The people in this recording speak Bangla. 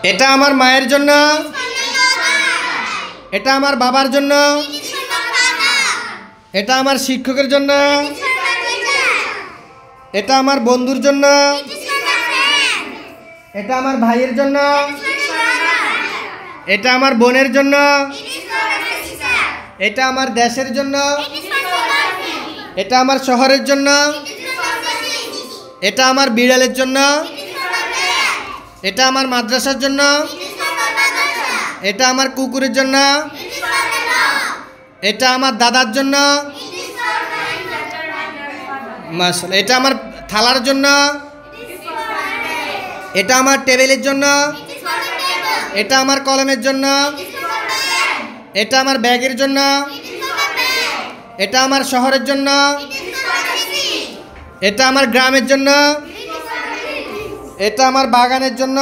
এটা আমার মায়ের জন্য, এটা আমার বাবার জন্য, এটা আমার শিক্ষকের জন্য, এটা আমার বন্ধুর জন্য, এটা আমার ভাইয়ের জন্য, এটা আমার বোনের জন্য, এটা আমার দেশের জন্য, এটা আমার শহরের জন্য, এটা আমার বিড়ালের জন্য, এটা আমার মাদ্রাসার জন্য, এটা আমার কুকুরের জন্য, এটা আমার দাদার জন্য, মাশাআল্লাহ, এটা আমার থালার জন্য, এটা আমার টেবিলের জন্য, এটা আমার কলমের জন্য, এটা আমার ব্যাগের জন্য, এটা আমার শহরের জন্য, এটা আমার গ্রামের জন্য, এটা আমার বাগানের জন্য,